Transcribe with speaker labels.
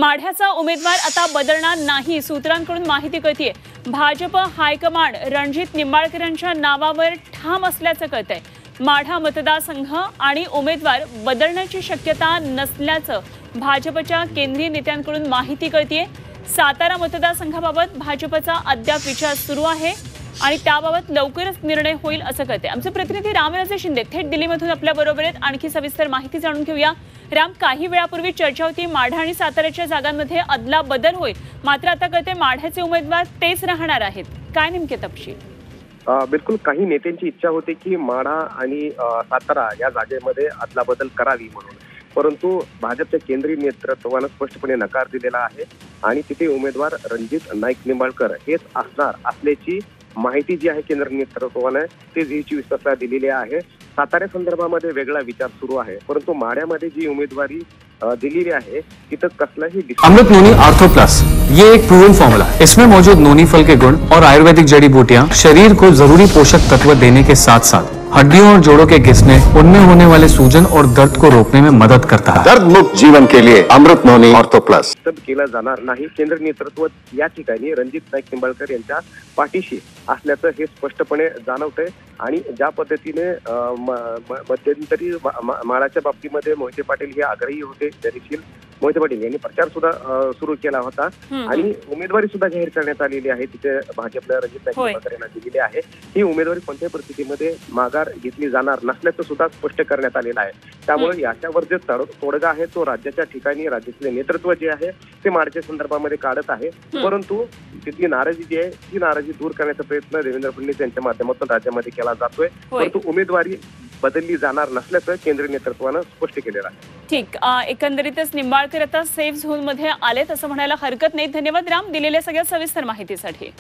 Speaker 1: माढ्याचा उमेदवार आता बदलणार नाही, सूत्रांकडून माहिती कळतीये। भाजप हायकमांड रणजित निंबाळकरांच्या नावावर ठाम असल्याचं कळतंय। माढा मतदारसंघ आणि उमेदवार बदलण्याची शक्यता नसल्याचं भाजपच्या केंद्रीय नेत्यांकडून माहिती कळतीये। सातारा मतदारसंघाबाबत भाजपचा अद्याप विचार सुरू आहे आणि त्याबाबत लवकरच निर्णय होईल असं कळतंय। आमचे प्रतिनिधी रामराजे शिंदे थेट दिल्लीमधून आपल्या बरोबर आहेत। आणखी सविस्तर माहिती जाणून घेऊया। राम, काही वेळापूर्वी चर्चा होती माढा आणि साताऱ्याच्या जागांमध्ये अदला बदल होईल, मात्र आता कळते माढ्याचे उमेदवार तेच राहणार आहेत। काय नेमके तपशील?
Speaker 2: बिलकुल, काही नेत्यांची इच्छा होती की माढा आणि सातारा या जागेमध्ये अदला बदल करावी म्हणून, परंतु भाजपच्या केंद्रीय नेतृत्वानं स्पष्टपणे नकार दिलेला आहे आणि तिथे उमेदवार रणजित नाईक निंबाळकर हेच असणार असल्याची माहिती जी आहे केंद्र नेतृत्वाने ते जीची विश्वासाला दिलेली आहे। सातारा संदर्भामध्ये वेगळा विचार सुरू आहे, परंतु माढ्यामध्ये जी उमेदवारी दिलेली आहे तिथं कसलाही
Speaker 3: अमृत नोनी आर्थो प्लस ये एक प्रूवन फॉर्मूला है। इसमें मौजूद नोनी फल के गुण और आयुर्वेदिक जड़ी बूटियां शरीर को जरूरी पोषक तत्व देने के साथ साथ हड्डियों और जोड़ों के घिसने, उनमें होने वाले सूजन और दर्द को रोकने में मदद करता है।
Speaker 4: दर्द मुक्त जीवन के लिए अमृत नोनी आर्थो प्लस
Speaker 2: केला जाणार नाही। केंद्र नेतृत्व या ठिकाणी रणजित नाईक निंबाळकर यांच्या पाठीशी असल्याचं हे स्पष्टपणे जाणवतंय आणि ज्या पद्धतीने मध्यंतरी माळाच्या बाबतीमध्ये मोहिते पाटील हे आग्रही होते, धैर्यशील मोहिते पाटील यांनी प्रचार सुद्धा सुरू केला होता आणि उमेदवारी सुद्धा जाहीर करण्यात आलेली आहे। तिथे भाजपला रणजित नाईक निंबाळकर यांना दिलेली आहे। ही उमेदवारी कोणत्याही परिस्थितीमध्ये माघार घेतली जाणार नसल्याचं सुद्धा स्पष्ट करण्यात आलेलं आहे। त्यामुळे याच्यावर जे तोडगा आहे तो राज्याच्या ठिकाणी राज्यातले नेतृत्व जे आहे ते माढ्याच्या संदर्भामध्ये काढत आहे, परंतु तिथली नाराजी जी आहे ती नाराजी दूर करण्याचा प्रयत्न देवेंद्र फडणवीस यांच्या माध्यमातून राज्यामध्ये केला जातोय, परंतु उमेदवारी बदलली जाणार नसल्याचं केंद्रीय नेतृत्वानं स्पष्ट केलेलं आहे।
Speaker 1: ठीक, एकंदरीतच निंबाळकर आता सेफ झोन मध्ये आलेत असं म्हणायला हरकत नाही। धन्यवाद राम, दिलेल्या सगळ्या सविस्तर माहितीसाठी।